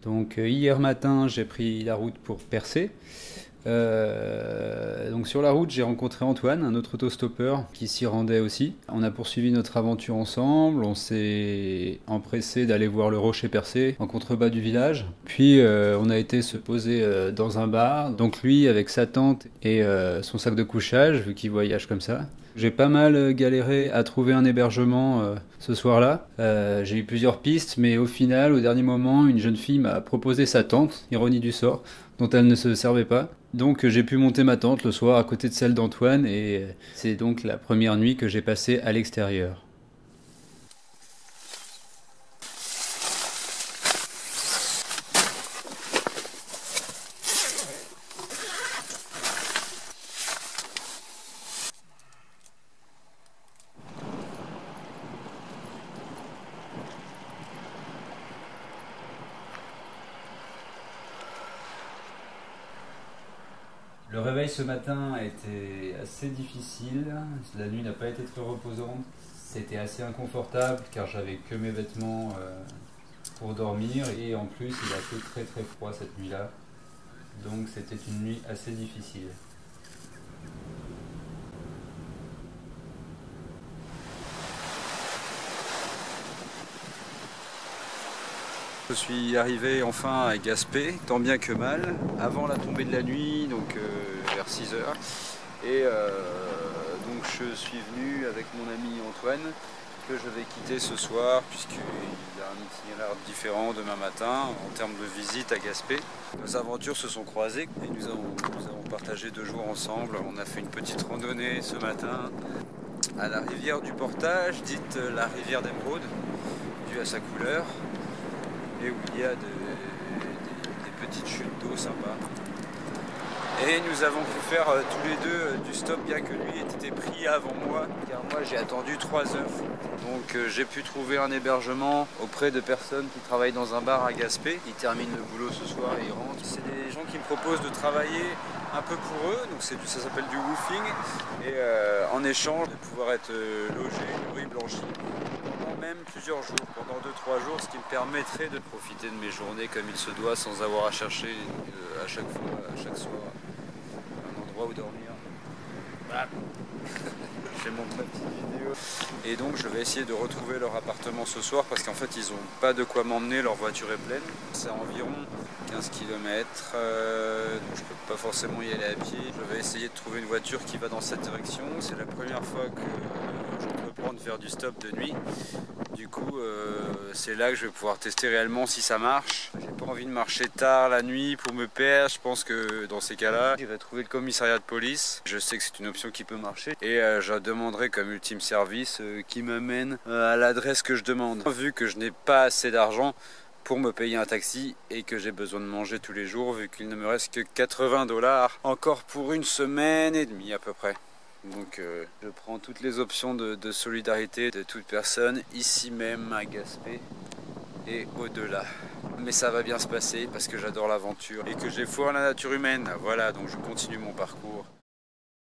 Donc hier matin, j'ai pris la route pour Percé. Donc sur la route, j'ai rencontré Antoine, un autre autostoppeur qui s'y rendait aussi. On a poursuivi notre aventure ensemble, on s'est empressé d'aller voir le Rocher Percé en contrebas du village. Puis on a été se poser dans un bar, donc lui avec sa tente et son sac de couchage, vu qu'il voyage comme ça. J'ai pas mal galéré à trouver un hébergement ce soir-là. J'ai eu plusieurs pistes, mais au final, au dernier moment, une jeune fille m'a proposé sa tente, ironie du sort, dont elle ne se servait pas. Donc j'ai pu monter ma tente le soir à côté de celle d'Antoine et c'est donc la première nuit que j'ai passée à l'extérieur. Le réveil ce matin a été assez difficile, la nuit n'a pas été très reposante, c'était assez inconfortable car j'avais que mes vêtements pour dormir et en plus il a fait très très froid cette nuit-là, donc c'était une nuit assez difficile. Je suis arrivé enfin à Gaspé, tant bien que mal, avant la tombée de la nuit, donc vers 6 heures. Et donc je suis venu avec mon ami Antoine, que je vais quitter ce soir, puisqu'il a un itinéraire différent demain matin en termes de visite à Gaspé. Nos aventures se sont croisées et nous avons partagé 2 jours ensemble. On a fait une petite randonnée ce matin à la rivière du Portage, dite la rivière d'Émeraude, due à sa couleur, et où il y a des petites chutes d'eau sympas. Et nous avons pu faire tous les deux du stop, bien que lui ait été pris avant moi, car moi j'ai attendu 3 heures. Donc j'ai pu trouver un hébergement auprès de personnes qui travaillent dans un bar à Gaspé. Ils terminent le boulot ce soir et ils rentrent. C'est des gens qui me proposent de travailler un peu pour eux, donc ça s'appelle du woofing, et en échange de pouvoir être logé, nourri, blanchi, pendant même plusieurs jours, pendant 2-3 jours, ce qui me permettrait de profiter de mes journées comme il se doit, sans avoir à chercher à chaque fois, à chaque soir, un endroit où dormir. Voilà. J'ai mon petite vidéo. Et donc je vais essayer de retrouver leur appartement ce soir parce qu'en fait ils n'ont pas de quoi m'emmener, leur voiture est pleine. C'est environ 15 km, donc je peux pas forcément y aller à pied. Je vais essayer de trouver une voiture qui va dans cette direction. C'est la première fois que j'entreprends de faire du stop de nuit. Du coup c'est là que je vais pouvoir tester réellement si ça marche. J'ai pas envie de marcher tard la nuit pour me perdre. Je pense que dans ces cas-là, je vais trouver le commissariat de police. Je sais que c'est une option qui peut marcher et je demanderai comme ultime service qui m'amène à l'adresse que je demande. Vu que je n'ai pas assez d'argent pour me payer un taxi et que j'ai besoin de manger tous les jours, vu qu'il ne me reste que 80 $ encore pour 1 semaine et demie à peu près. Donc je prends toutes les options de solidarité de toute personne, ici même à Gaspé et au-delà. Mais ça va bien se passer parce que j'adore l'aventure et que j'ai foi en la nature humaine. Voilà, donc je continue mon parcours.